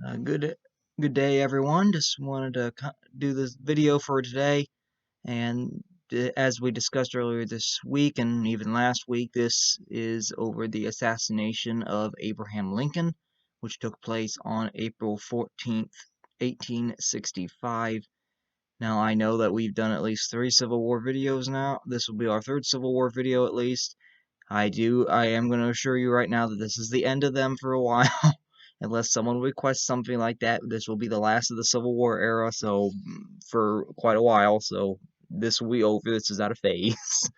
Good day, everyone. Just wanted to do this video for today, and as we discussed earlier this week and even last week, this is over the assassination of Abraham Lincoln, which took place on April 14th, 1865. Now, I know that we've done at least 3 Civil War videos now. This will be our 3rd Civil War video at least. I am going to assure you right now that this is the end of them for a while. Unless someone requests something like that, this will be the last of the Civil War era, so for quite a while, so this will be over. This is out of phase.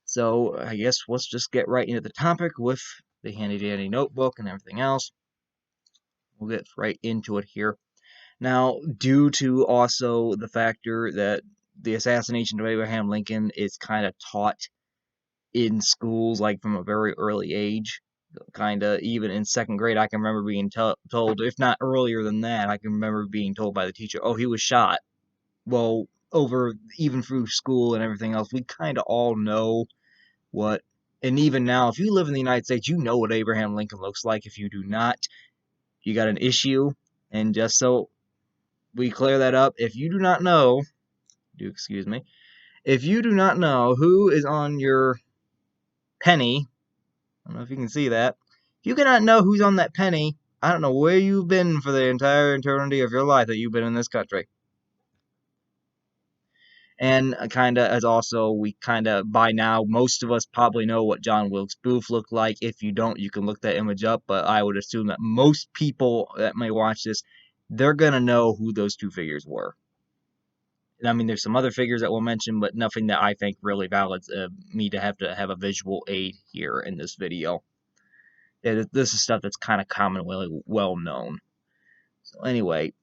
So I guess let's just get right into the topic with the handy-dandy notebook and everything else. We'll get right into it here. Now, due to also the factor that the assassination of Abraham Lincoln is kind of taught in schools, like from a very early age, kind of even in 2nd grade, I can remember being told, if not earlier than that, I can remember being told by the teacher, oh, he was shot. Well, over even through school and everything else, we kind of all know what, and even now, if you live in the United States, you know what Abraham Lincoln looks like. If you do not, you got an issue. And just so we clear that up, if you do not know, if you do not know who is on your penny, I don't know if you can see that. If you cannot know who's on that penny, I don't know where you've been for the entire eternity of your life that you've been in this country. And as also, we by now, most of us probably know what John Wilkes Booth looked like. If you don't, you can look that image up, but I would assume that most people that may watch this, they're going to know who those 2 figures were. I mean, there's some other figures that we'll mention, but nothing that I think really validates me to have a visual aid here in this video. This is stuff that's kind of commonly well known. So anyway,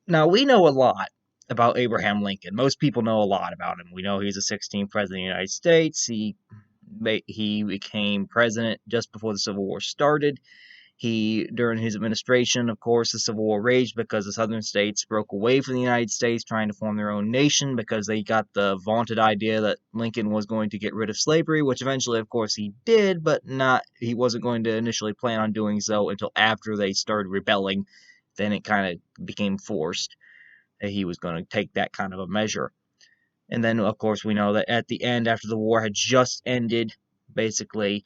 now we know a lot about Abraham Lincoln. Most people know a lot about him. We know he's the 16th president of the United States. He became president just before the Civil War started. During his administration, of course, the Civil War raged because the southern states broke away from the United States, trying to form their own nation because they got the vaunted idea that Lincoln was going to get rid of slavery, which eventually, of course, he did, but he wasn't going to initially plan on doing so until after they started rebelling. Then it kind of became forced that he was going to take that kind of a measure. And then, of course, we know that at the end, after the war had just ended, basically,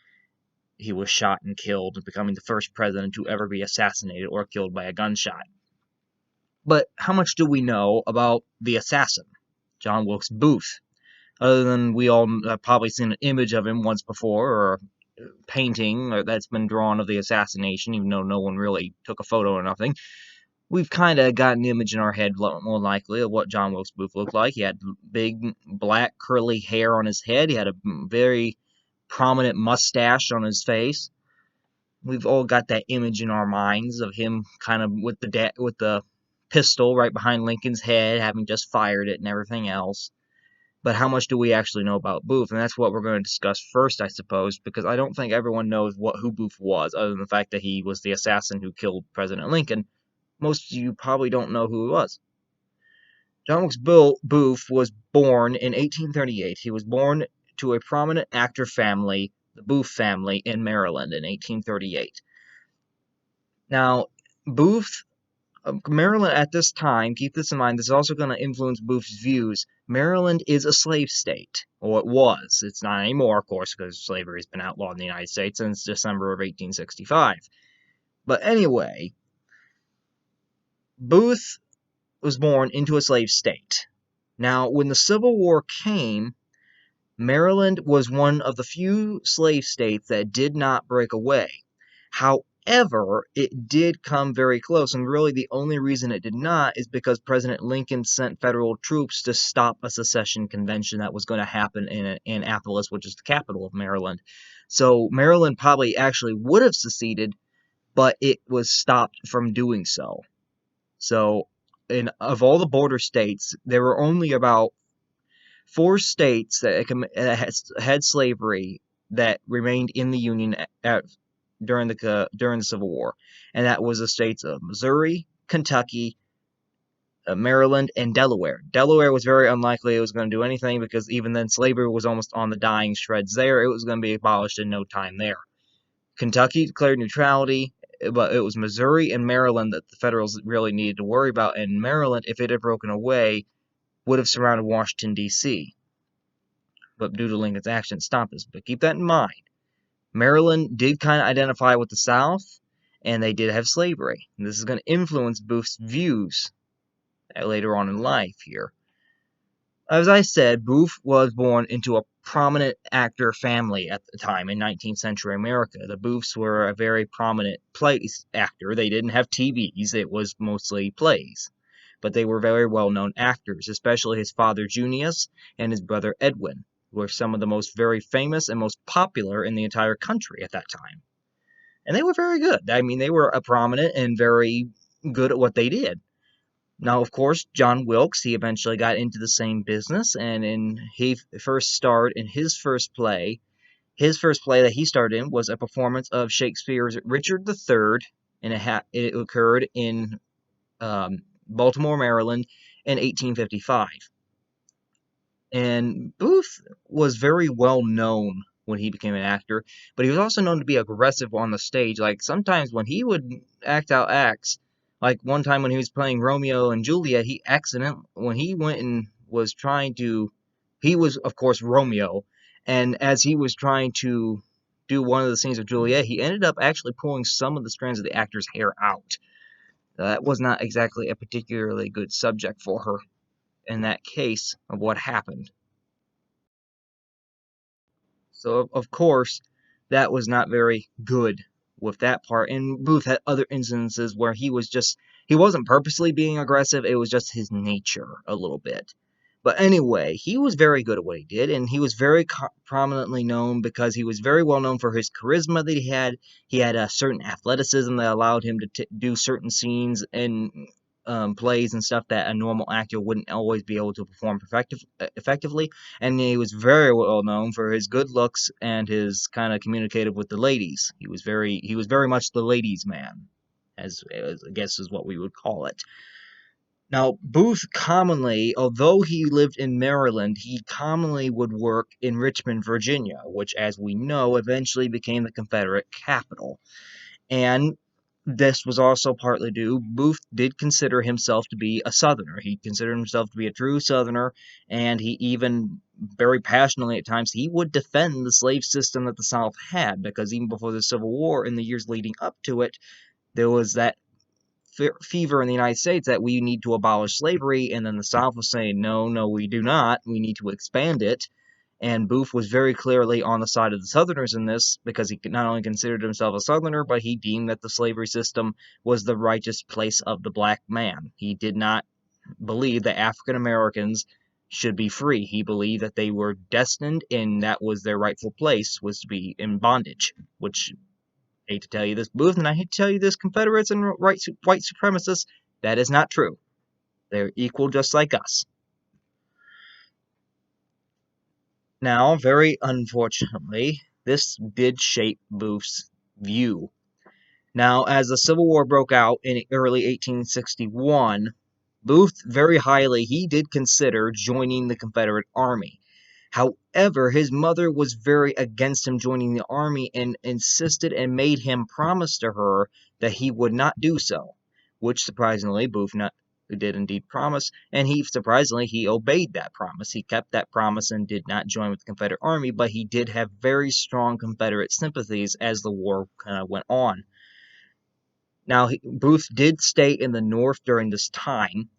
he was shot and killed, becoming the first president to ever be assassinated or killed by a gunshot. But how much do we know about the assassin, John Wilkes Booth? Other than we all have probably seen an image of him once before, or a painting that's been drawn of the assassination, even though no one really took a photo or nothing. We've kind of got an image in our head, more likely, of what John Wilkes Booth looked like. He had big, black, curly hair on his head. He had a very prominent mustache on his face. We've all got that image in our minds of him kind of with the pistol right behind Lincoln's head, having just fired it and everything else. But how much do we actually know about Booth? And that's what we're going to discuss first, I suppose, because I don't think everyone knows who Booth was, other than the fact that he was the assassin who killed President Lincoln. Most of you probably don't know who he was. John Wilkes Booth was born in 1838. He was born to a prominent actor family, the Booth family, in Maryland in 1838. Now, Maryland at this time, keep this in mind, this is also going to influence Booth's views. Maryland is a slave state, or it was. It's not anymore, of course, because slavery has been outlawed in the United States since December of 1865. But anyway, Booth was born into a slave state. Now, when the Civil War came, Maryland was one of the few slave states that did not break away. However, it did come very close, and really the only reason it did not is because President Lincoln sent federal troops to stop a secession convention that was going to happen in Annapolis, which is the capital of Maryland. So Maryland probably actually would have seceded, but it was stopped from doing so. So, of all the border states, there were only about 4 states that had slavery that remained in the Union during the Civil War, and that was the states of Missouri, Kentucky, Maryland, and Delaware. Delaware was very unlikely it was going to do anything because even then slavery was almost on the dying shreds there. It was going to be abolished in no time there. Kentucky declared neutrality. but it was Missouri and Maryland that the Federals really needed to worry about, and Maryland, if it had broken away, would have surrounded Washington, D.C., but due to Lincoln's actions, stopped this. But keep that in mind. Maryland did kind of identify with the South, and they did have slavery. And this is going to influence Booth's views later on in life here. As I said, Booth was born into a prominent actor family at the time in 19th century America. The Booths were a very prominent plays actor. They didn't have TVs, it was mostly plays. But they were very well-known actors, especially his father Junius and his brother Edwin, who were some of the most very famous and most popular in the entire country at that time. And they were very good. I mean, they were a prominent and very good at what they did. Now, of course, John Wilkes, he eventually got into the same business, and he first starred in his first play. His first play that he starred in was a performance of Shakespeare's Richard III, and it occurred in Baltimore, Maryland, in 1855. And Booth was very well known when he became an actor, but he was also known to be aggressive on the stage. Like, sometimes when he would act out acts, like one time when he was playing Romeo and Juliet, when he went and was trying to, he was, of course, Romeo, and as he was trying to do one of the scenes of Juliet, he ended up actually pulling some of the strands of the actor's hair out. That was not exactly a particularly good subject for her in that case of what happened. So, of course, that was not very good with that part. And Booth had other instances where he wasn't purposely being aggressive, it was just his nature a little bit. But anyway, he was very good at what he did, and he was very prominently known because he was very well known for his charisma that he had. He had a certain athleticism that allowed him to do certain scenes and plays and stuff that a normal actor wouldn't always be able to perform effectively. And he was very well known for his good looks and his kind of communicative with the ladies. He was very much the ladies' man, as I guess is what we would call it. Now, Booth commonly, although he lived in Maryland, he commonly would work in Richmond, Virginia, which, as we know, eventually became the Confederate capital. And this was also partly due, Booth did consider himself to be a Southerner. He considered himself to be a true Southerner, and he even, very passionately at times, he would defend the slave system that the South had, because even before the Civil War, in the years leading up to it, there was that fever in the United States that we need to abolish slavery, and then the South was saying, no, we do not. We need to expand it. And Booth was very clearly on the side of the Southerners in this, because he not only considered himself a Southerner, but he deemed that the slavery system was the righteous place of the black man. He did not believe that African Americans should be free. He believed that they were destined, and that was their rightful place, was to be in bondage, which, I hate to tell you this, Booth, and I hate to tell you this, Confederates and white supremacists, that is not true. They're equal just like us. Now, very unfortunately, this did shape Booth's view. Now, as the Civil War broke out in early 1861, Booth he did consider joining the Confederate Army. However, his mother was very against him joining the army and insisted and made him promise to her that he would not do so, which surprisingly Booth did indeed promise, and he obeyed that promise. He kept that promise and did not join with the Confederate Army, but he did have very strong Confederate sympathies as the war kind of went on. Now, Booth did stay in the North during this time.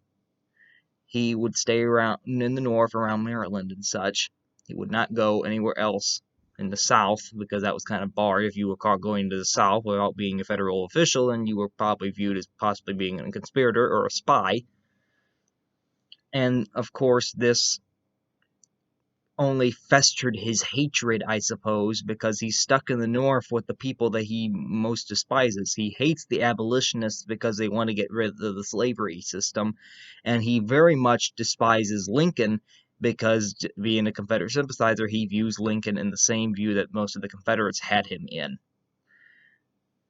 He would stay around in the North, around Maryland and such. He would not go anywhere else in the South, because that was kind of barred. If you were caught going to the South without being a federal official, then you were probably viewed as possibly being a conspirator or a spy. And, of course, this only festered his hatred, I suppose, because he's stuck in the North with the people that he most despises. He hates the abolitionists because they want to get rid of the slavery system, and he very much despises Lincoln because, being a Confederate sympathizer, he views Lincoln in the same view that most of the Confederates had him in.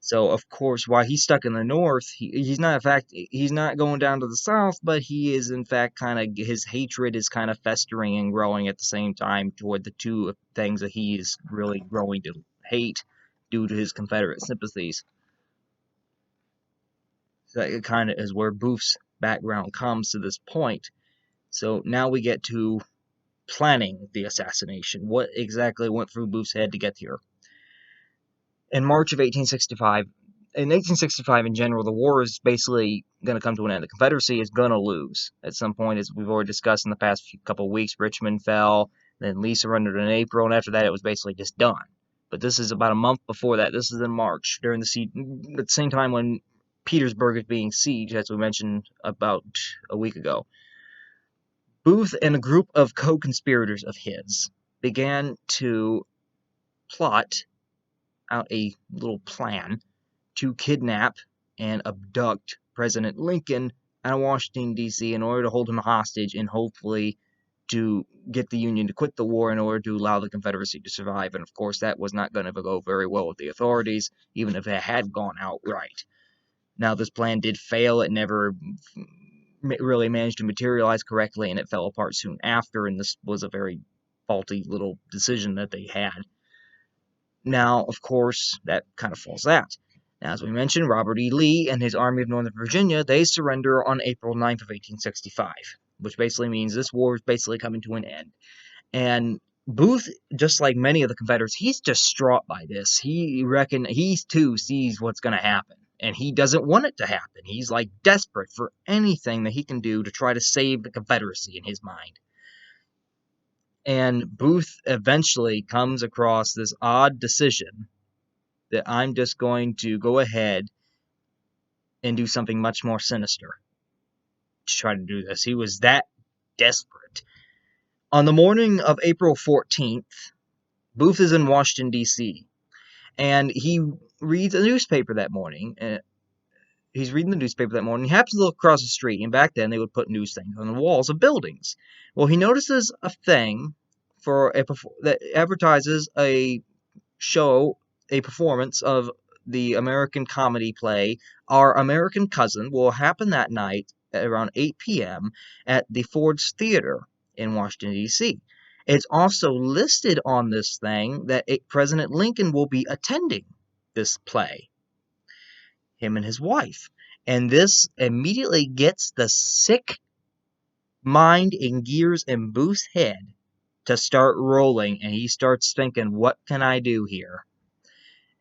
So, of course, while he's stuck in the North, he's not going down to the South, but he is, in fact, his hatred is kind of festering and growing at the same time toward the two things that he is really growing to hate due to his Confederate sympathies. that kind of is where Booth's background comes to this point. So now we get to planning the assassination. What exactly went through Booth's head to get here? In March of 1865, in 1865 in general, the war is basically going to come to an end. The Confederacy is going to lose at some point, as we've already discussed in the past couple of weeks. Richmond fell, then Lee surrendered in April, and after that, it was basically just done. But this is about a month before that. This is in March, during at the same time when Petersburg is being sieged, as we mentioned about a week ago. Booth and a group of co-conspirators of his began to plot out a little plan to kidnap and abduct President Lincoln out of Washington, D.C. in order to hold him hostage and hopefully to get the Union to quit the war in order to allow the Confederacy to survive. And of course, that was not going to go very well with the authorities, even if it had gone outright. Now, this plan did fail. It never really managed to materialize correctly, and it fell apart soon after, and this was a very faulty little decision that they had. Now, of course, that kind of falls out. Now, as we mentioned, Robert E. Lee and his Army of Northern Virginia, they surrender on April 9th of 1865, which basically means this war is basically coming to an end. And Booth, just like many of the Confederates, he's distraught by this. He too sees what's going to happen, and he doesn't want it to happen. He's like desperate for anything that he can do to try to save the Confederacy in his mind. And Booth eventually comes across this odd decision that I'm just going to go ahead and do something much more sinister to try to do this. He was that desperate. On the morning of April 14th, Booth is in Washington, D.C., and he reads a newspaper that morning. He's reading the newspaper that morning. He happens to look across the street, and back then they would put news things on the walls of buildings. Well, he notices a thing that advertises a show, a performance of the American comedy play Our American Cousin will happen that night at around 8 p.m. at the Ford's Theater in Washington, D.C. It's also listed on this thing that President Lincoln will be attending this play, him and his wife. And this immediately gets the sick mind and gears in Booth's head to start rolling, and he starts thinking, what can I do here?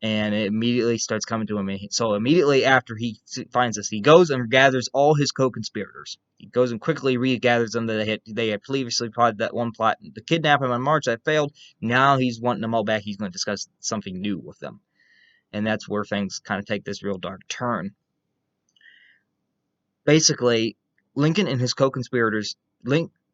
And it immediately starts coming to him. So immediately after he finds this, he goes and gathers all his co-conspirators. He goes and quickly regathers them that they had previously plotted that one plot to kidnap him in March that failed. Now he's wanting them all back. He's going to discuss something new with them. And that's where things kind of take this real dark turn. Basically, Lincoln and his co-conspirators,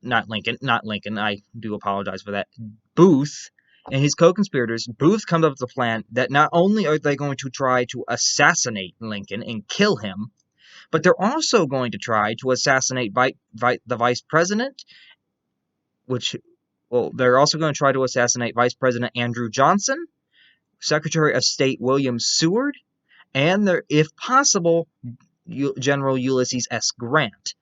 not Lincoln, I do apologize for that, Booth and his co-conspirators, Booth comes up with a plan that not only are they going to try to assassinate Lincoln and kill him, but they're also going to try to assassinate the vice president, they're also going to try to assassinate Vice President Andrew Johnson, Secretary of State William Seward, and, if possible, General Ulysses S. Grant.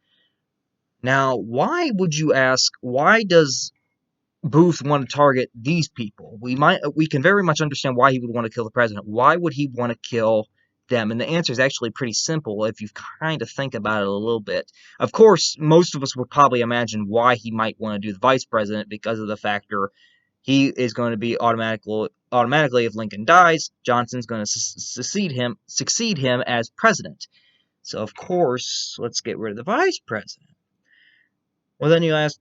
Now, why would you ask, why does Booth want to target these people? We can very much understand why he would want to kill the president. Why would he want to kill them? And the answer is actually pretty simple if you kind of think about it a little bit. Of course, most of us would probably imagine why he might want to do the vice president because of the factor he is going to be automatically, if Lincoln dies, Johnson's going to succeed him as president. So, of course, let's get rid of the vice president. Well, then you ask,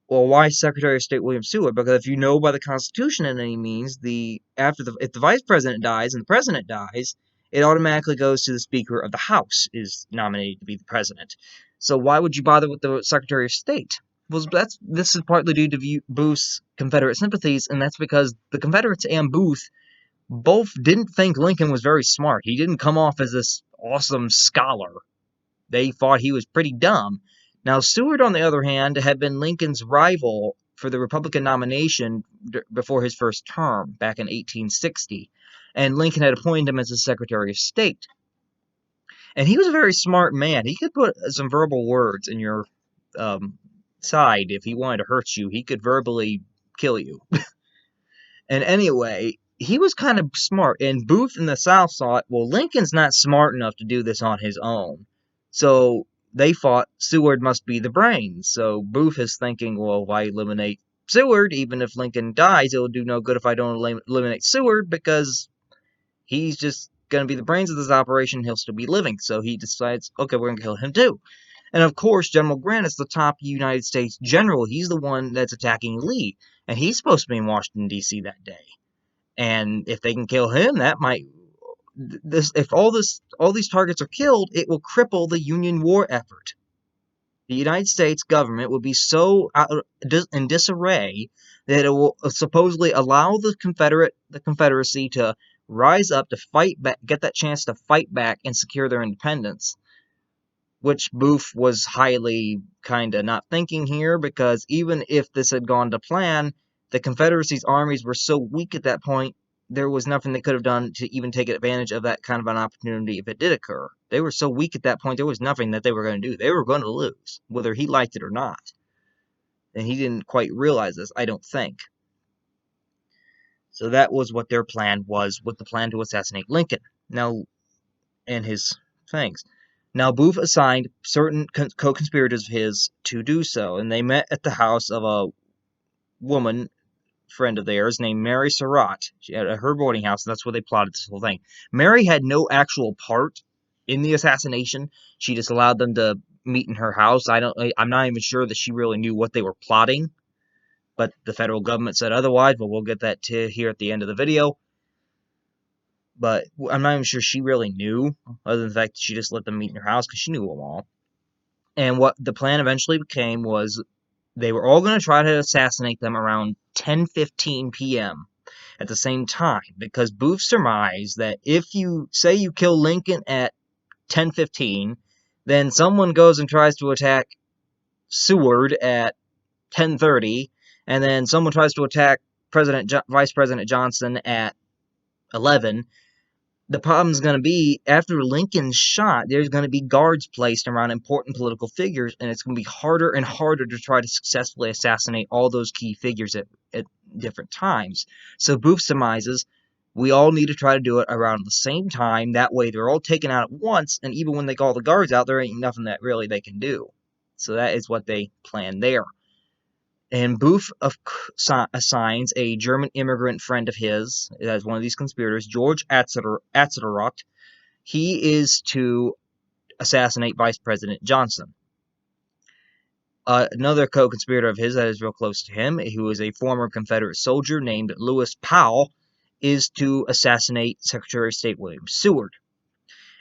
well, why Secretary of State William Seward? Because if you know by the Constitution in any means, if the vice president dies and the president dies, it automatically goes to the Speaker of the House is nominated to be the president. So why would you bother with the Secretary of State? Well, this is partly due to Booth's Confederate sympathies, and that's because the Confederates and Booth both didn't think Lincoln was very smart. He didn't come off as this awesome scholar. They thought he was pretty dumb. Now, Seward, on the other hand, had been Lincoln's rival for the Republican nomination before his first term, back in 1860, and Lincoln had appointed him as his Secretary of State. And he was a very smart man. He could put some verbal words in your side if he wanted to hurt you. He could verbally kill you. And anyway, he was kind of smart, and Booth in the South thought, well, Lincoln's not smart enough to do this on his own. So they thought Seward must be the brains. So Booth is thinking, well, why eliminate Seward? Even if Lincoln dies, it will do no good if I don't eliminate Seward, because he's just going to be the brains of this operation. He'll still be living. So he decides, okay, we're going to kill him too. And of course, General Grant is the top United States general. He's the one that's attacking Lee. And he's supposed to be in Washington, D.C. that day. And if they can kill him, that might if all these targets are killed, it will cripple the Union war effort. The United States government would be so in disarray that it will supposedly allow the Confederacy to rise up to fight back, get that chance to fight back and secure their independence, which Booth was highly kind of not thinking here, because even if this had gone to plan, the Confederacy's armies were so weak at that point, there was nothing they could have done to even take advantage of that kind of an opportunity if it did occur. They were so weak at that point, there was nothing that they were going to do. They were going to lose, whether he liked it or not. And he didn't quite realize this, I don't think. So that was what their plan was, with the plan to assassinate Lincoln. Now, and his things. Now, Booth assigned certain co-conspirators of his to do so, and they met at the house of a woman friend of theirs named Mary Surratt. She had her boarding house, and that's where they plotted this whole thing. Mary had no actual part in the assassination. She just allowed them to meet in her house. I'm not even sure that she really knew what they were plotting, but the federal government said otherwise, but we'll get that to here at the end of the video. But I'm not even sure she really knew, other than the fact that she just let them meet in her house, because she knew them all. And what the plan eventually became was they were all going to try to assassinate them around 10:15 p.m. at the same time, because Booth surmised that if you say you kill Lincoln at 10:15, then someone goes and tries to attack Seward at 10:30, and then someone tries to attack Vice President Johnson at 11. The problem is going to be, after Lincoln's shot, there's going to be guards placed around important political figures, and it's going to be harder and harder to try to successfully assassinate all those key figures at different times. So Booth surmises we all need to try to do it around the same time. That way they're all taken out at once, and even when they call the guards out, there ain't nothing that really they can do. So that is what they plan there. And Booth assigns a German immigrant friend of his as one of these conspirators, George Atzerodt. He is to assassinate Vice President Johnson. Another co-conspirator of his that is real close to him, who is a former Confederate soldier named Lewis Powell, is to assassinate Secretary of State William Seward.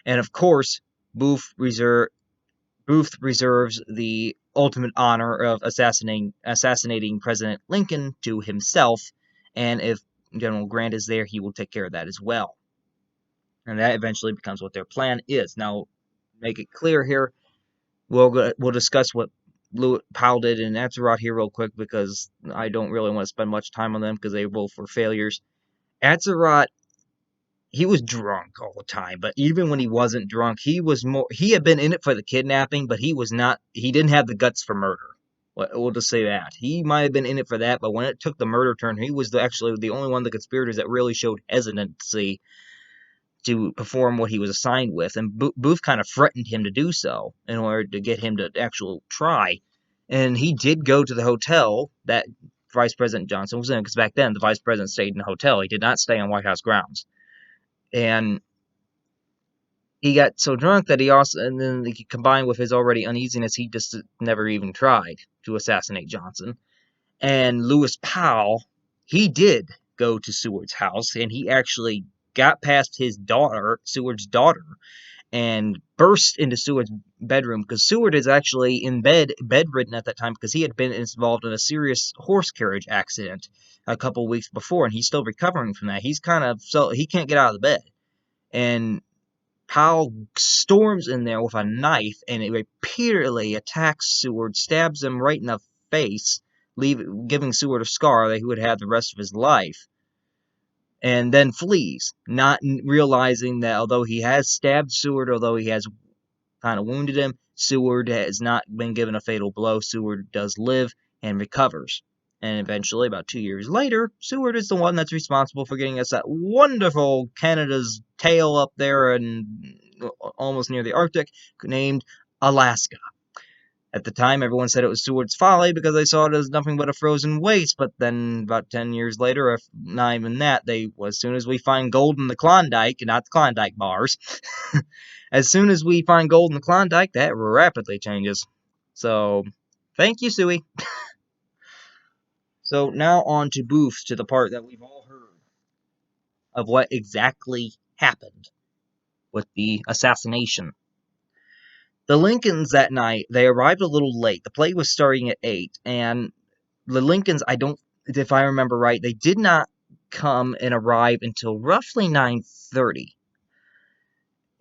And of course, Booth reserves the ultimate honor of assassinating President Lincoln to himself, and if General Grant is there, he will take care of that as well. And that eventually becomes what their plan is. Now, make it clear here, we'll discuss what Powell did and Atzerodt here real quick, because I don't really want to spend much time on them, because they both were failures. Atzerodt, he was drunk all the time, but even when he wasn't drunk, he had been in it for the kidnapping, but he didn't have the guts for murder. We'll just say that. He might have been in it for that, but when it took the murder turn, he was actually the only one of the conspirators that really showed hesitancy to perform what he was assigned with, and Booth kind of threatened him to do so in order to get him to actually try. And he did go to the hotel that Vice President Johnson was in, because back then the Vice President stayed in a hotel. He did not stay on White House grounds. And he got so drunk that and then combined with his already uneasiness, he just never even tried to assassinate Johnson. And Lewis Powell, he did go to Seward's house, and he actually got past his daughter, Seward's daughter, and burst into Seward's bedroom, because Seward is actually in bedridden at that time, because he had been involved in a serious horse carriage accident a couple weeks before, and he's still recovering from that. He can't get out of the bed. And Powell storms in there with a knife and it repeatedly attacks Seward, stabs him right in the face, giving Seward a scar that he would have the rest of his life, and then flees, not realizing that although he has stabbed Seward, although he has kind of wounded him, Seward has not been given a fatal blow. Seward does live and recovers. And eventually, about 2 years later, Seward is the one that's responsible for getting us that wonderful Canada's tail up there and almost near the Arctic, named Alaska. At the time, everyone said it was Seward's Folly because they saw it as nothing but a frozen waste, but then about 10 years later, if not even that, as soon as we find gold in the Klondike, not the Klondike bars, as soon as we find gold in the Klondike, that rapidly changes. So, thank you, Suey. So, now on to Booth, to the part that we've all heard of what exactly happened with the assassination. The Lincolns that night, they arrived a little late. The play was starting at 8, and the Lincolns, if I remember right, they did not come and arrive until roughly 9:30.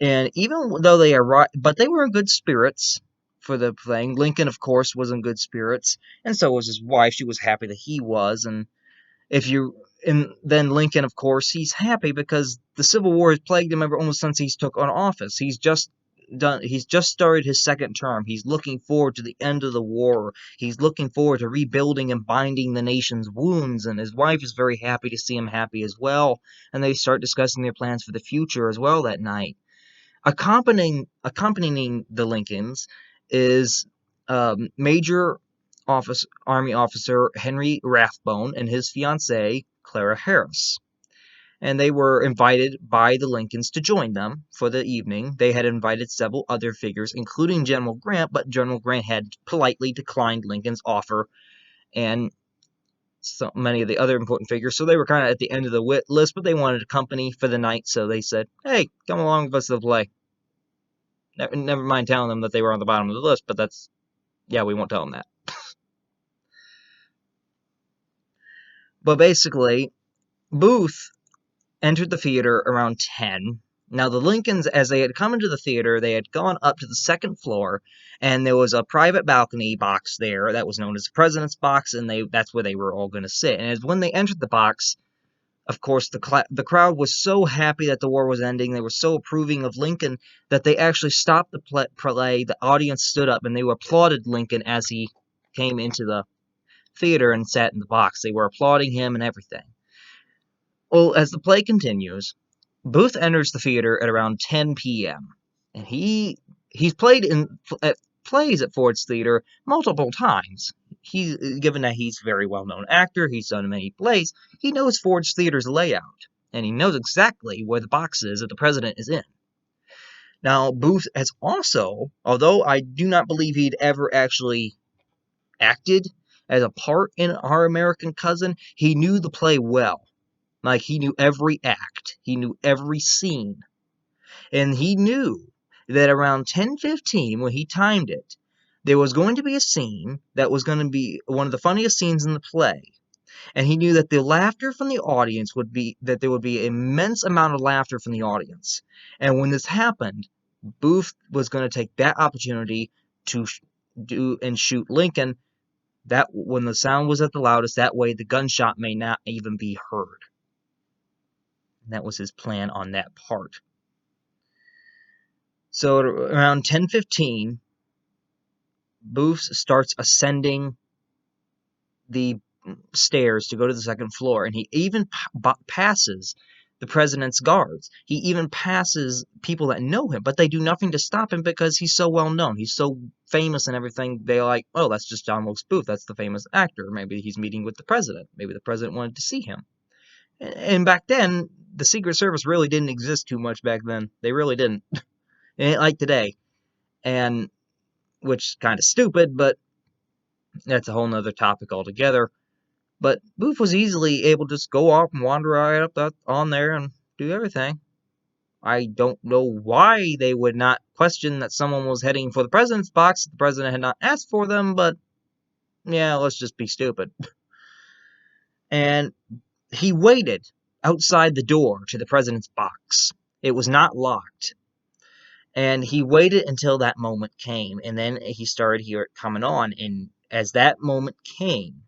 And even though they arrived, but they were in good spirits for the thing. Lincoln, of course, was in good spirits, and so was his wife. She was happy that he was, and then Lincoln, of course, he's happy because the Civil War has plagued him ever almost since he's took on office. He's just started his second term. He's looking forward to the end of the war. He's looking forward to rebuilding and binding the nation's wounds, and his wife is very happy to see him happy as well, and they start discussing their plans for the future as well that night. Accompanying the Lincolns is Major Army Officer Henry Rathbone and his fiancée, Clara Harris. And they were invited by the Lincolns to join them for the evening. They had invited several other figures, including General Grant, but General Grant had politely declined Lincoln's offer, and so many of the other important figures. So they were kind of at the end of the list, but they wanted company for the night, so they said, hey, come along with us to the play. Never mind telling them that they were on the bottom of the list, but we won't tell them that. But basically, Booth entered the theater around 10. Now, the Lincolns, as they had come into the theater, they had gone up to the second floor, and there was a private balcony box there that was known as the President's Box, and that's where they were all going to sit. And as when they entered the box, of course, the crowd was so happy that the war was ending. They were so approving of Lincoln that they actually stopped the play. The audience stood up, and they applauded Lincoln as he came into the theater and sat in the box. They were applauding him and everything. Well, as the play continues, Booth enters the theater at around 10 p.m. and he's played at plays at Ford's Theater multiple times. Given that he's a very well-known actor, he's done many plays, he knows Ford's Theater's layout, and he knows exactly where the box is that the president is in. Now, Booth has also, although I do not believe he'd ever actually acted as a part in Our American Cousin, he knew the play well. Like, he knew every act. He knew every scene. And he knew that around 10:15, when he timed it, there was going to be a scene that was going to be one of the funniest scenes in the play. And he knew that the laughter from the audience that there would be an immense amount of laughter from the audience. And when this happened, Booth was going to take that opportunity to do and shoot Lincoln, that when the sound was at the loudest, that way the gunshot may not even be heard. And that was his plan on that part. So around 10:15, Booth starts ascending the stairs to go to the second floor, and he even passes the president's guards. He even passes people that know him, but they do nothing to stop him because he's so well known. He's so famous and everything. They're like, oh, that's just John Wilkes Booth. That's the famous actor. Maybe he's meeting with the president. Maybe the president wanted to see him. And back then, the Secret Service really didn't exist too much back then. They really didn't. It ain't like today. And, which is kind of stupid, but that's a whole nother topic altogether. But Booth was easily able to just go off and wander right up on there and do everything. I don't know why they would not question that someone was heading for the president's box if the president had not asked for them, but yeah, let's just be stupid. And he waited outside the door to the president's box. It was not locked. And he waited until that moment came, and then he started hearing it coming on, and as that moment came,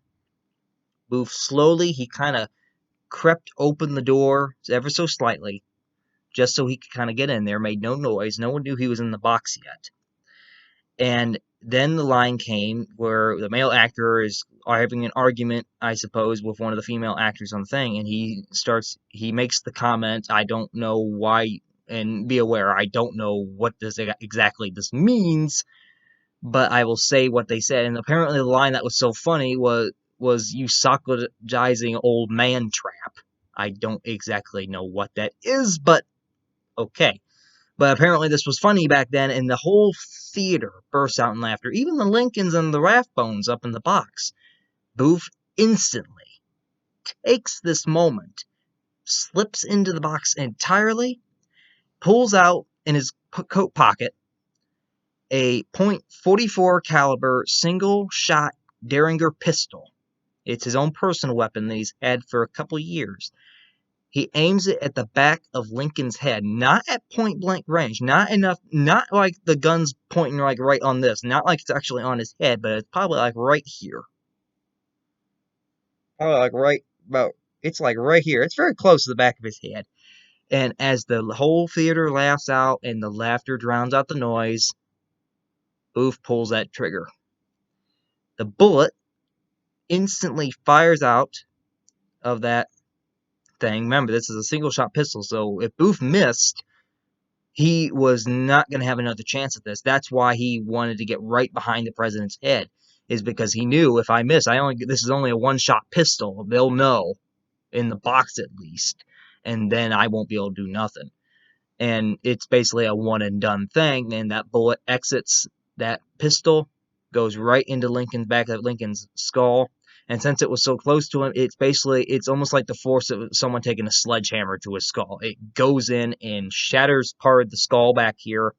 Booth slowly, he kind of crept open the door ever so slightly, just so he could kind of get in there, made no noise. No one knew he was in the box yet. And then the line came where the male actor is having an argument, I suppose, with one of the female actors on the thing, and he makes the comment, I don't know why and be aware, I don't know what this exactly this means, but I will say what they said. And apparently the line that was so funny was you psychologizing old man trap. I don't exactly know what that is, but okay. But apparently this was funny back then, and the whole theater burst out in laughter. Even the Lincolns and the Rathbones up in the box. Booth instantly takes this moment, slips into the box entirely, pulls out in his coat pocket a .44 caliber single shot Derringer pistol. It's his own personal weapon that he's had for a couple years. He aims it at the back of Lincoln's head, not at point blank range, not like the gun's pointing like right on this, not like it's actually on his head, but it's probably like right here. Probably like right about, it's like right here. It's very close to the back of his head. And as the whole theater laughs out and the laughter drowns out the noise, Booth pulls that trigger. The bullet instantly fires out of that thing. Remember, this is a single shot pistol, so if Booth missed, he was not going to have another chance at this. That's why he wanted to get right behind the president's head, is because he knew if I miss, this is only a one-shot pistol. They'll know, in the box at least, and then I won't be able to do nothing. And it's basically a one-and-done thing, and that bullet exits that pistol, goes right into Lincoln's back of Lincoln's skull, and since it was so close to him, it's almost like the force of someone taking a sledgehammer to his skull. It goes in and shatters part of the skull back here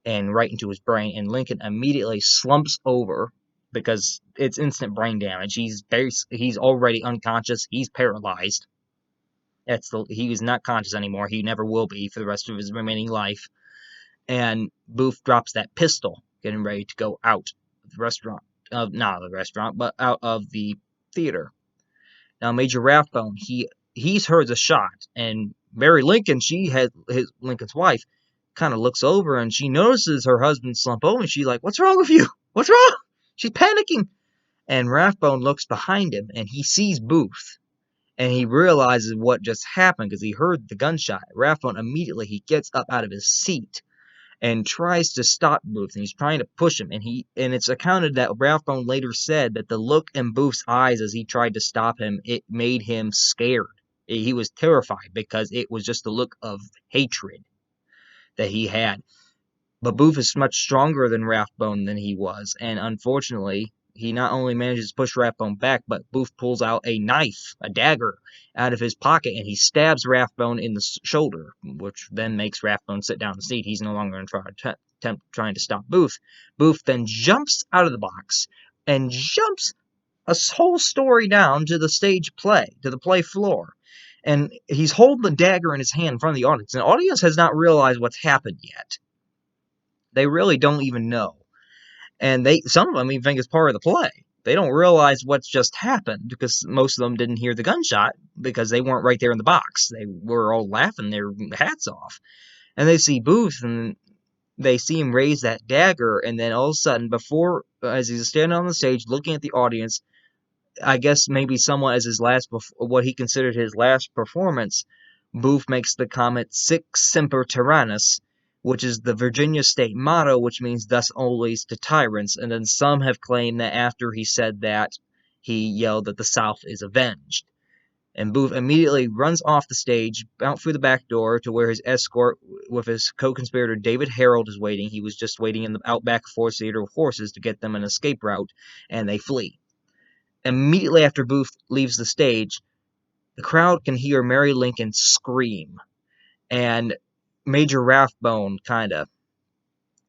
and right into his brain, and Lincoln immediately slumps over because it's instant brain damage. He's already unconscious. He's paralyzed. He was not conscious anymore. He never will be for the rest of his remaining life. And Booth drops that pistol, getting ready to go out of the restaurant. Not the restaurant, but out of the theater. Now, Major Rathbone, he's heard the shot, and Mary Lincoln, Lincoln's wife, kind of looks over and she notices her husband slump over, and she's like, "What's wrong with you? What's wrong?" She's panicking. And Rathbone looks behind him and he sees Booth. And he realizes what just happened because he heard the gunshot. Rathbone immediately, he gets up out of his seat and tries to stop Booth, and he's trying to push him. And it's accounted that Rathbone later said that the look in Booth's eyes as he tried to stop him, it made him scared. He was terrified because it was just the look of hatred that he had. But Booth is much stronger than Rathbone than he was, and unfortunately, he not only manages to push Rathbone back, but Booth pulls out a knife, a dagger, out of his pocket, and he stabs Rathbone in the shoulder, which then makes Rathbone sit down in the seat. He's no longer going to trying to stop Booth. Booth then jumps out of the box and jumps a whole story down to the stage play, to the play floor. And he's holding the dagger in his hand in front of the audience. And the audience has not realized what's happened yet. They really don't even know. And some of them even think it's part of the play. They don't realize what's just happened because most of them didn't hear the gunshot because they weren't right there in the box. They were all laughing their hats off. And they see Booth and they see him raise that dagger, and then all of a sudden, as he's standing on the stage looking at the audience, I guess maybe somewhat as what he considered his last performance, Booth makes the comment, "Sic semper tyrannis," which is the Virginia state motto, which means "thus always to tyrants." And then some have claimed that after he said that, he yelled that the South is avenged. And Booth immediately runs off the stage, out through the back door to where his escort with his co-conspirator David Harold is waiting. He was just waiting in the Outback Force Theater with horses to get them an escape route, and they flee. Immediately after Booth leaves the stage, the crowd can hear Mary Lincoln scream. And Major Rathbone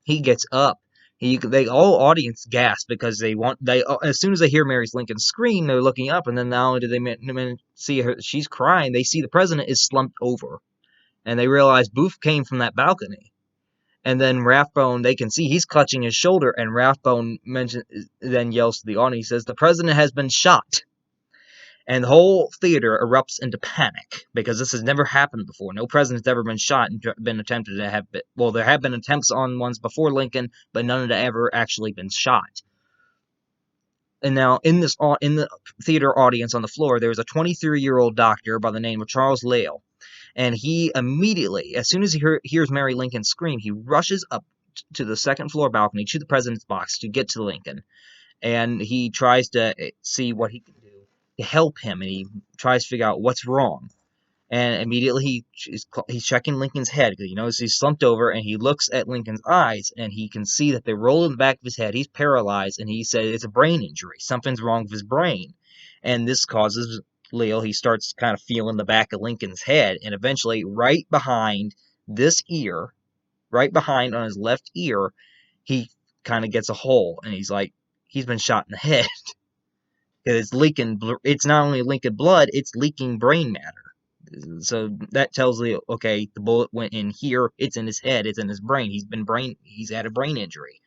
he gets up. All audience gasp because as soon as they hear Mary Lincoln scream, they're looking up, and then not only do they see her, she's crying, they see the president is slumped over, and they realize Booth came from that balcony. And then Rathbone, they can see he's clutching his shoulder, and Rathbone then yells to the audience, he says, "The president has been shot." And the whole theater erupts into panic because this has never happened before. No president's ever been shot and been attempted to have been. Well, there have been attempts on ones before Lincoln, but none have ever actually been shot. And now in the theater audience on the floor, there was a 23-year-old doctor by the name of Charles Lale. And he immediately, as soon as he hears Mary Lincoln scream, he rushes up to the second floor balcony to the president's box to get to Lincoln. And he tries to see what he can do to help him, and he tries to figure out what's wrong. And immediately he's checking Lincoln's head because he knows he's slumped over, and he looks at Lincoln's eyes, and he can see that they roll in the back of his head. He's paralyzed, and he says it's a brain injury. Something's wrong with his brain. And this causes Leo, he starts kind of feeling the back of Lincoln's head, and eventually right behind this ear, right behind on his left ear, he kind of gets a hole, and he's like, he's been shot in the head. It's leaking, it's not only leaking blood, it's leaking brain matter. So that tells Leo, okay, the bullet went in here, it's in his head, it's in his brain. He's had a brain injury.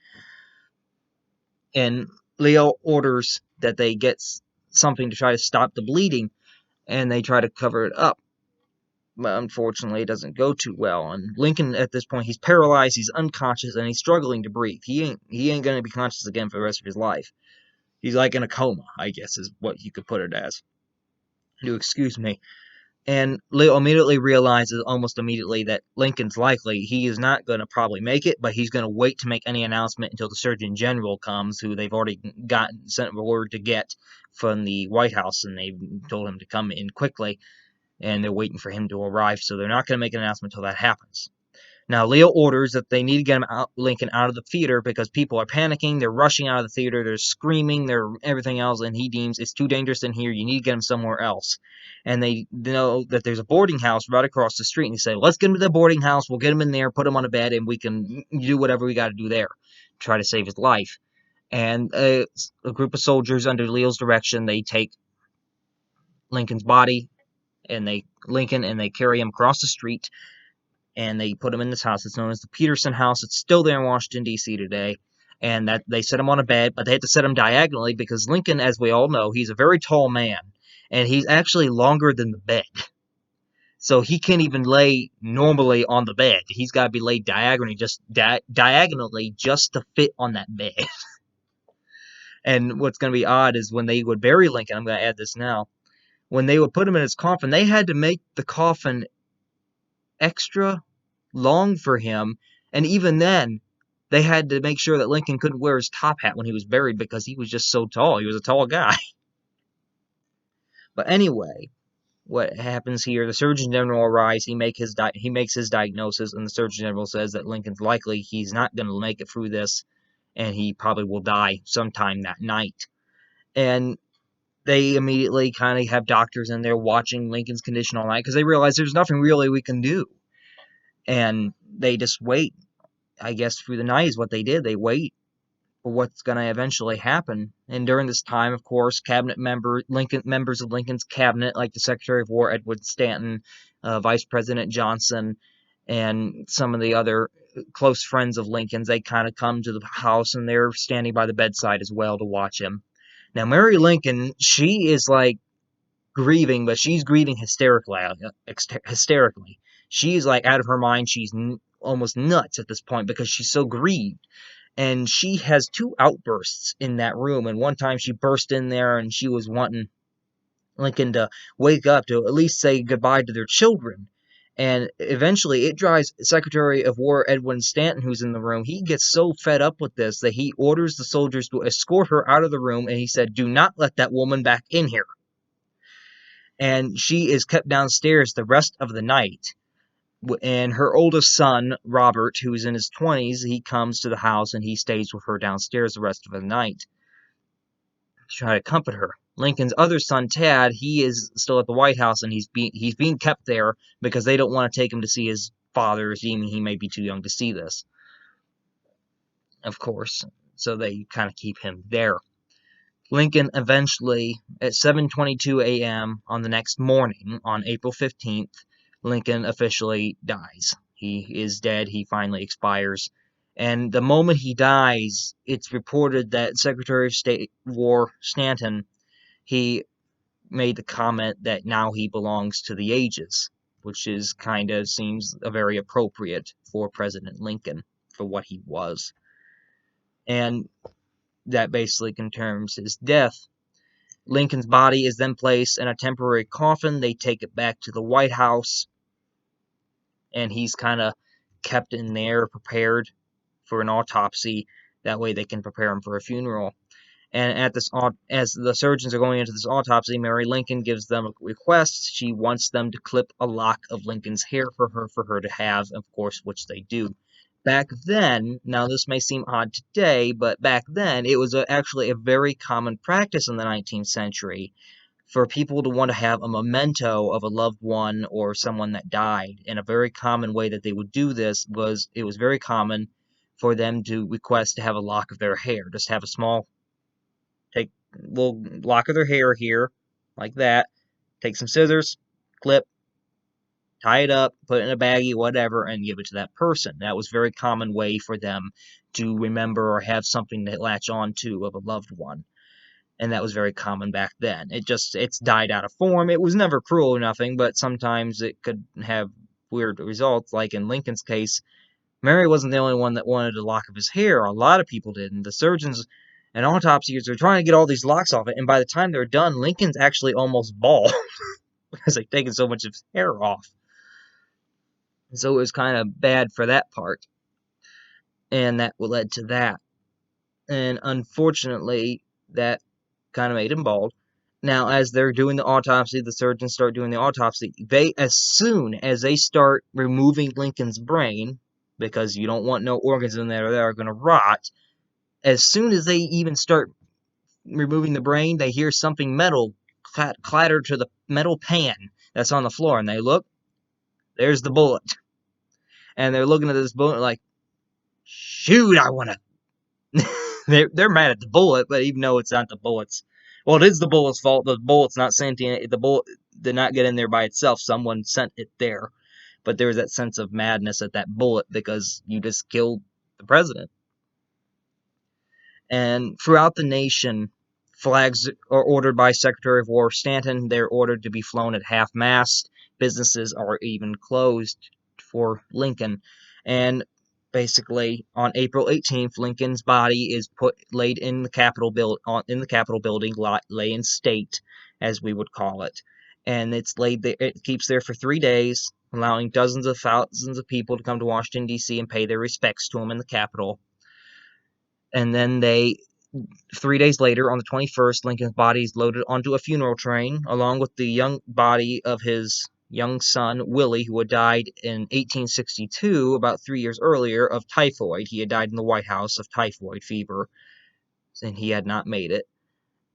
And Leo orders that they get something to try to stop the bleeding, and they try to cover it up. But unfortunately, it doesn't go too well. And Lincoln, at this point, he's paralyzed, he's unconscious, and he's struggling to breathe. He ain't going to be conscious again for the rest of his life. He's like in a coma, I guess, is what you could put it as. Do excuse me. And Leo immediately realizes, almost immediately, that Lincoln's likely, he is not going to probably make it, but he's going to wait to make any announcement until the Surgeon General comes, who they've already sent word to get from the White House, and they told him to come in quickly, and they're waiting for him to arrive, so they're not going to make an announcement until that happens. Now, Leo orders that they need to get Lincoln out of the theater because people are panicking, they're rushing out of the theater, they're screaming, they're everything else, and he deems it's too dangerous in here, you need to get him somewhere else. And they know that there's a boarding house right across the street, and they say, let's get him to the boarding house, we'll get him in there, put him on a bed, and we can do whatever we got to do there, try to save his life. And a group of soldiers under Leo's direction, they take Lincoln's body, and they carry him across the street, and they put him in this house. It's known as the Peterson House. It's still there in Washington, D.C. today. And that they set him on a bed, but they had to set him diagonally because Lincoln, as we all know, he's a very tall man, and he's actually longer than the bed. So he can't even lay normally on the bed. He's got to be laid diagonally, just to fit on that bed. And what's going to be odd is when they would bury Lincoln, I'm going to add this now, when they would put him in his coffin, they had to make the coffin extra long for him, and even then they had to make sure that Lincoln couldn't wear his top hat when he was buried because he was just so tall. He was a tall guy. But anyway, what happens here, the Surgeon General arrives, he makes his diagnosis, and the Surgeon General says that Lincoln's likely he's not going to make it through this, and he probably will die sometime that night. And they immediately kind of have doctors in there watching Lincoln's condition all night because they realize there's nothing really we can do. And they just wait. I guess through the night is what they did. They wait for what's going to eventually happen. And during this time, of course, members of Lincoln's cabinet, like the Secretary of War Edward Stanton, Vice President Johnson, and some of the other close friends of Lincoln's, they kind of come to the house, and they're standing by the bedside as well to watch him. Now, Mary Lincoln, she is like grieving, but she's grieving hysterically. She's like out of her mind. She's almost nuts at this point because she's so grieved. And she has two outbursts in that room. And one time she burst in there and she was wanting Lincoln to wake up, to at least say goodbye to their children. And eventually it drives Secretary of War Edwin Stanton, who's in the room. He gets so fed up with this that he orders the soldiers to escort her out of the room. And he said, do not let that woman back in here. And she is kept downstairs the rest of the night. And her oldest son, Robert, who's in his 20s, he comes to the house and he stays with her downstairs the rest of the night to try to comfort her. Lincoln's other son, Tad, he is still at the White House, and he's being kept there because they don't want to take him to see his father, assuming he may be too young to see this, of course. So they kind of keep him there. Lincoln eventually, at 7:22 a.m. on the next morning, on April 15th, Lincoln officially dies. He is dead. He finally expires. And the moment he dies, it's reported that Secretary of State War Stanton, he made the comment that now he belongs to the ages, which is kind of seems very appropriate for President Lincoln for what he was. And that basically confirms his death. Lincoln's body is then placed in a temporary coffin. They take it back to the White House, and he's kind of kept in there prepared for an autopsy. That way they can prepare him for a funeral. And as the surgeons are going into this autopsy, Mary Lincoln gives them a request. She wants them to clip a lock of Lincoln's hair for her to have, of course, which they do. Back then, now this may seem odd today, but back then it was actually a very common practice in the 19th century for people to want to have a memento of a loved one or someone that died. And a very common way that they would do this was it was very common for them to request to have a lock of their hair, just have a small take little lock of their hair here, like that. Take some scissors, clip, tie it up, put it in a baggie, whatever, and give it to that person. That was a very common way for them to remember or have something to latch on to of a loved one. And that was very common back then. It's died out of form. It was never cruel or nothing, but sometimes it could have weird results. Like in Lincoln's case, Mary wasn't the only one that wanted a lock of his hair. A lot of people did, and the surgeons and autopsiers are trying to get all these locks off it. And by the time they're done, Lincoln's actually almost bald because they've taken so much of his hair off. And so it was kind of bad for that part, and that led to that. And unfortunately, that kind of made him bald. Now, as they're doing the autopsy, the surgeons start doing the autopsy. As soon as they start removing Lincoln's brain, because you don't want no organs in there that are going to rot, as soon as they even start removing the brain, they hear something metal clatter to the metal pan that's on the floor, and they look, there's the bullet. And they're looking at this bullet like, shoot, I want to... they're mad at the bullet, but even though it's not the bullet's... Well, it is the bullet's fault. The bullet's not sentient. The bullet did not get in there by itself. Someone sent it there. But there was that sense of madness at that bullet because you just killed the president. And throughout the nation, flags are ordered by Secretary of War Stanton. They're ordered to be flown at half-mast. Businesses are even closed for Lincoln. And basically, on April 18th, Lincoln's body is laid in the Capitol building, lay in state, as we would call it. And it's laid there. It keeps there for 3 days, allowing dozens of thousands of people to come to Washington, D.C. and pay their respects to him in the Capitol. And then 3 days later, on the 21st, Lincoln's body is loaded onto a funeral train, along with the young body of his young son, Willie, who had died in 1862, about 3 years earlier, of typhoid. He had died in the White House of typhoid fever, and he had not made it.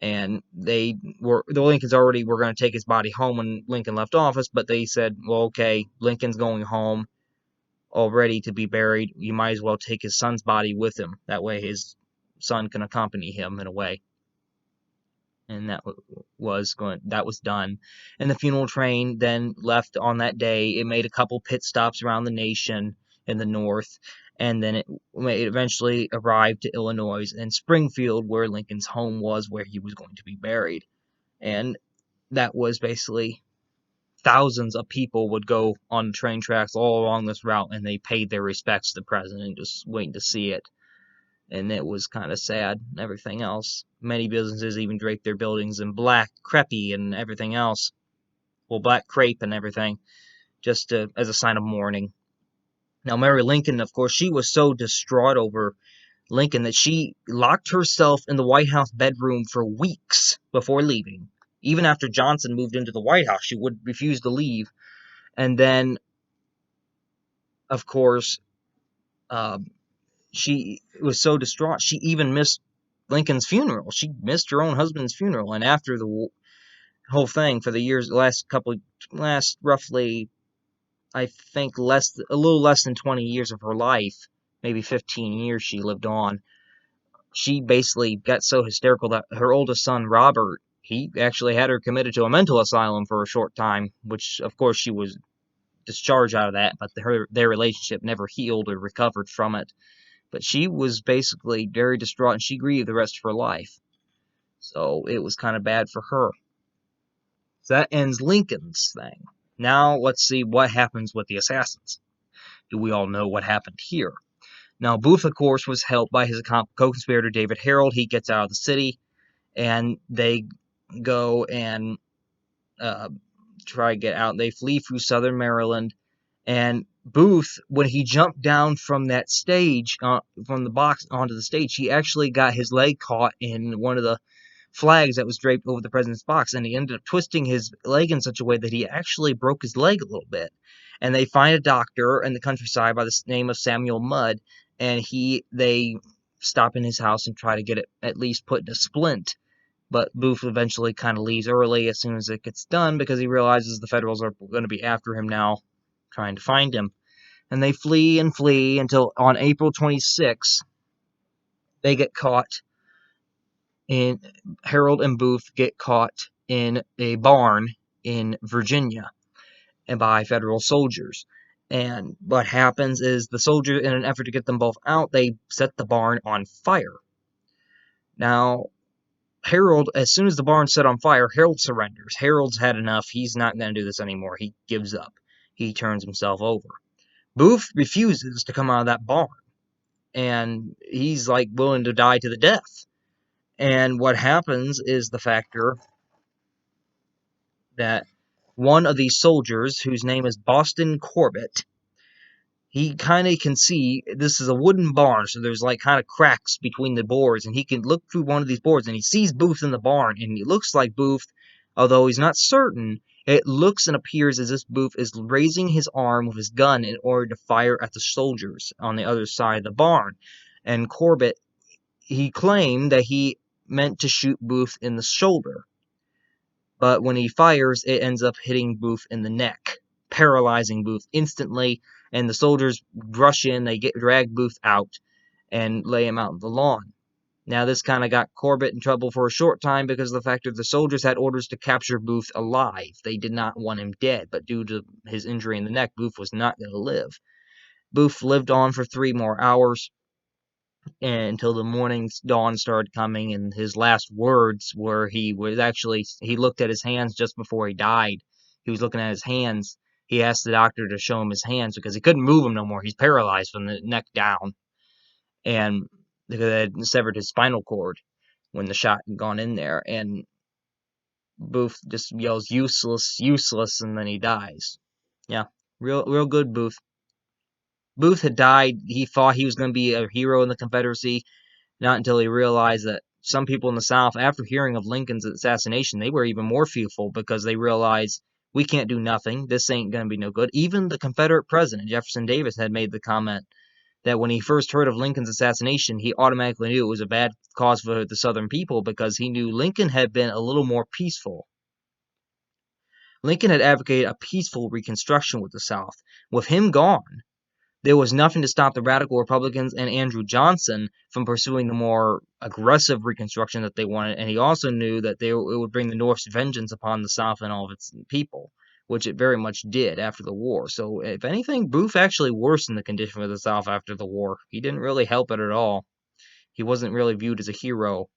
And the Lincolns already were going to take his body home when Lincoln left office, but they said, well, okay, Lincoln's going home already to be buried. You might as well take his son's body with him. That way his son can accompany him in a way. And that was done. And the funeral train then left on that day. It made a couple pit stops around the nation in the north, and then it eventually arrived to Illinois and Springfield, where Lincoln's home was, where he was going to be buried. And that was basically thousands of people would go on train tracks all along this route, and they paid their respects to the president, just waiting to see it. And it was kind of sad and everything else. Many businesses even draped their buildings in black crepe and everything else. Well, black crepe and everything, just as a sign of mourning. Now, Mary Lincoln, of course, she was so distraught over Lincoln that she locked herself in the White House bedroom for weeks before leaving. Even after Johnson moved into the White House, she would refuse to leave. And then, of course, she was so distraught, she even missed Lincoln's funeral. She missed her own husband's funeral. And after the whole thing, for the last roughly, I think, a little less than 20 years of her life, maybe 15 years she lived on, she basically got so hysterical that her oldest son, Robert, he actually had her committed to a mental asylum for a short time, which, of course, she was discharged out of that, but their relationship never healed or recovered from it. But she was basically very distraught, and she grieved the rest of her life. So it was kind of bad for her. So that ends Lincoln's thing. Now let's see what happens with the assassins. Do we all know what happened here? Now, Booth, of course, was helped by his co-conspirator David Harold. He gets out of the city, and they go and try to get out. They flee through southern Maryland, And Booth, when he jumped down from that stage, from the box onto the stage, he actually got his leg caught in one of the flags that was draped over the president's box, and he ended up twisting his leg in such a way that he actually broke his leg a little bit. And they find a doctor in the countryside by the name of Samuel Mudd, and they stop in his house and try to get it at least put in a splint. But Booth eventually kind of leaves early as soon as it gets done because he realizes the Federals are going to be after him now, trying to find him. And they flee and flee until on April 26th, they get caught in Harold and Booth get caught in a barn in Virginia and by Federal soldiers. And what happens is the soldiers, in an effort to get them both out, they set the barn on fire. Now, Harold, as soon as the barn's set on fire, Harold surrenders. Harold's had enough. He's not going to do this anymore. He gives up. He turns himself over. Booth refuses to come out of that barn, and he's like willing to die to the death. And what happens is the factor that one of these soldiers, whose name is Boston Corbett, he kind of can see this is a wooden barn, so there's like kind of cracks between the boards, and he can look through one of these boards, and he sees Booth in the barn, and he looks like Booth, although he's not certain. It looks and appears as if Booth is raising his arm with his gun in order to fire at the soldiers on the other side of the barn. And Corbett, he claimed that he meant to shoot Booth in the shoulder, but when he fires, it ends up hitting Booth in the neck, paralyzing Booth instantly, and the soldiers rush in, they drag Booth out, and lay him out on the lawn. Now, this kind of got Corbett in trouble for a short time because of the fact that the soldiers had orders to capture Booth alive. They did not want him dead, but due to his injury in the neck, Booth was not going to live. Booth lived on for 3 more hours, until the morning's dawn started coming, and his last words were he looked at his hands just before he died. He was looking at his hands. He asked the doctor to show him his hands because he couldn't move them no more. He's paralyzed from the neck down, and because they had severed his spinal cord when the shot had gone in there. And Booth just yells useless, useless, and then he dies. Yeah, real good Booth. Booth had died. He thought he was going to be a hero in the Confederacy. Not until he realized that some people in the South, after hearing of Lincoln's assassination, they were even more fearful because they realized we can't do nothing. This ain't going to be no good. Even the Confederate president, Jefferson Davis, had made the comment that when he first heard of Lincoln's assassination, he automatically knew it was a bad cause for the Southern people because he knew Lincoln had been a little more peaceful. Lincoln had advocated a peaceful Reconstruction with the South. With him gone, there was nothing to stop the radical Republicans and Andrew Johnson from pursuing the more aggressive Reconstruction that they wanted, and he also knew that it would bring the North's vengeance upon the South and all of its people, which it very much did after the war. So, if anything, Booth actually worsened the condition of the South after the war. He didn't really help it at all. He wasn't really viewed as a hero.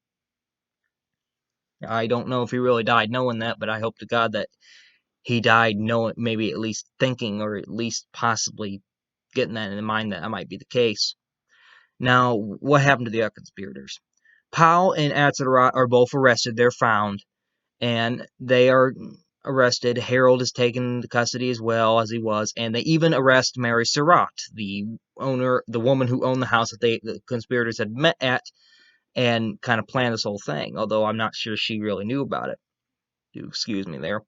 I don't know if he really died knowing that, but I hope to God that he died knowing, maybe at least thinking, or at least possibly getting that in mind that might be the case. Now, what happened to the other conspirators? Powell and Atzerodt are both arrested. They're found, and they are arrested. Harold is taken into custody as well as he was, and they even arrest Mary Surratt, the woman who owned the house that the conspirators had met at, and kind of planned this whole thing. Although I'm not sure she really knew about it. Excuse me there.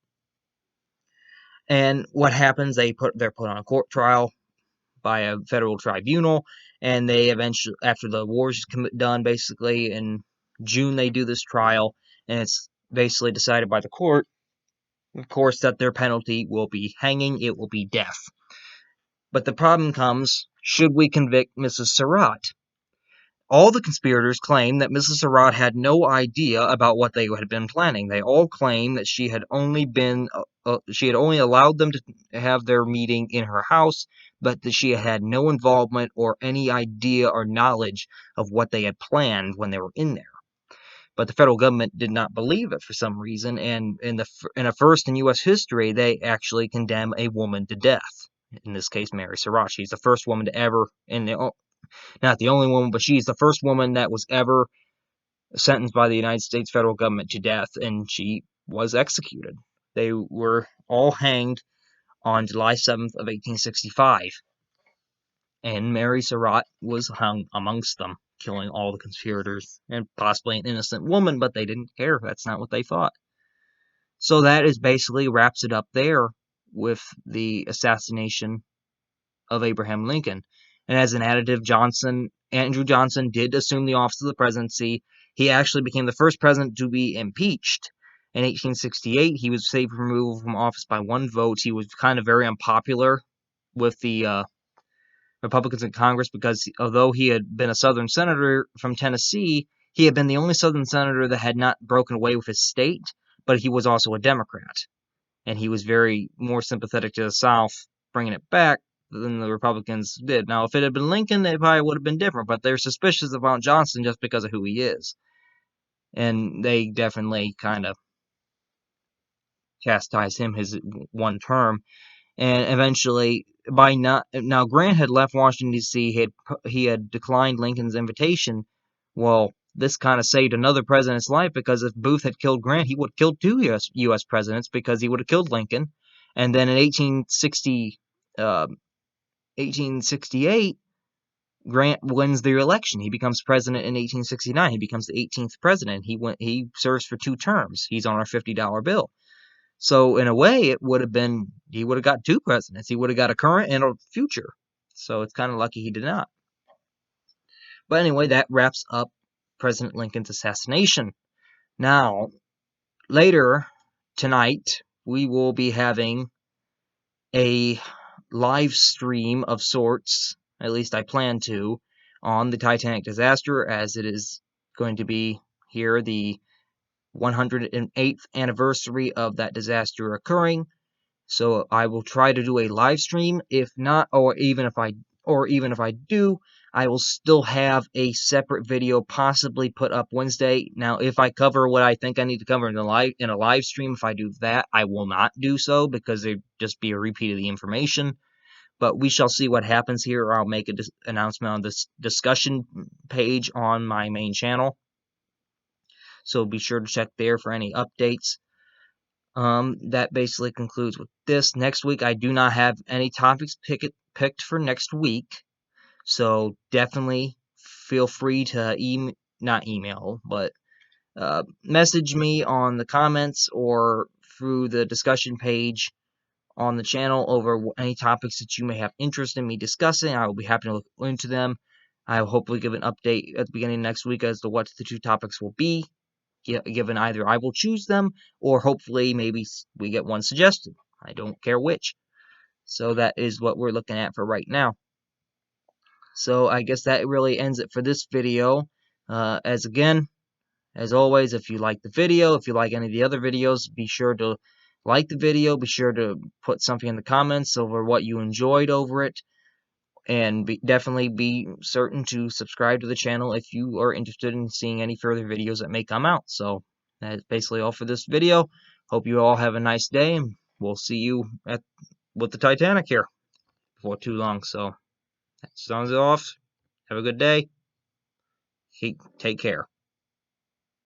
And what happens? They're put on a court trial by a federal tribunal, and they eventually, after the war's done, basically in June, they do this trial, and it's basically decided by the court, of course, that their penalty will be hanging. It will be death. But the problem comes: should we convict Mrs. Surratt? All the conspirators claim that Mrs. Surratt had no idea about what they had been planning. They all claim that she had only allowed them to have their meeting in her house, but that she had no involvement or any idea or knowledge of what they had planned when they were in there. But the federal government did not believe it for some reason, and in a first in U.S. history, they actually condemn a woman to death. In this case, Mary Surratt. She's the first woman to ever, not the only woman, but she's the first woman that was ever sentenced by the United States federal government to death, and she was executed. They were all hanged on July 7th of 1865. And Mary Surratt was hung amongst them, killing all the conspirators and possibly an innocent woman, but they didn't care. That's not what they thought. So that is basically wraps it up there with the assassination of Abraham Lincoln. And as an additive, Andrew Johnson did assume the office of the presidency. He actually became the first president to be impeached. In 1868, he was saved from removal from office by one vote. He was kind of very unpopular with the Republicans in Congress because although he had been a Southern senator from Tennessee, he had been the only Southern senator that had not broken away with his state, but he was also a Democrat. And he was very more sympathetic to the South, bringing it back than the Republicans did. Now, if it had been Lincoln, it probably would have been different, but they're suspicious about Johnson just because of who he is. And they definitely kind of chastised him his one term. And eventually, now Grant had left Washington D.C. He had declined Lincoln's invitation. Well, this kind of saved another president's life because if Booth had killed Grant, he would have killed two U.S. presidents because he would have killed Lincoln. And then in 1868, Grant wins the election. He becomes president in 1869. He becomes the 18th president. He serves for 2 terms. He's on our $50 bill. So in a way, it would have been he would have got 2 presidents. He would have got a current and a future. So it's kind of lucky he did not. But anyway, that wraps up President Lincoln's assassination. Now, later tonight, we will be having a live stream of sorts, at least I plan to, on the Titanic disaster, as it is going to be here the 108th anniversary of that disaster occurring. So I will try to do a live stream. If not, or even if I do, I will still have a separate video possibly put up Wednesday. Now, if I cover what I think I need to cover in a live stream, if I do that, I will not do so because it'd just be a repeat of the information. But we shall see what happens here. I'll make an announcement on this discussion page on my main channel. So be sure to check there for any updates. That basically concludes with this. Next week, I do not have any topics picked for next week. So definitely feel free to message me on the comments or through the discussion page on the channel over any topics that you may have interest in me discussing. I will be happy to look into them. I will hopefully give an update at the beginning of next week as to what the 2 topics will be, given either I will choose them or hopefully maybe we get one suggested. I don't care which. So that is what we're looking at for right now. So I guess that really ends it for this video. As always, if you like the video, if you like any of the other videos, be sure to like the video. Be sure to put something in the comments over what you enjoyed over it. And definitely be certain to subscribe to the channel if you are interested in seeing any further videos that may come out. So that's basically all for this video. Hope you all have a nice day, and we'll see you with the Titanic here before too long. So that sounds off. Have a good day. Take care.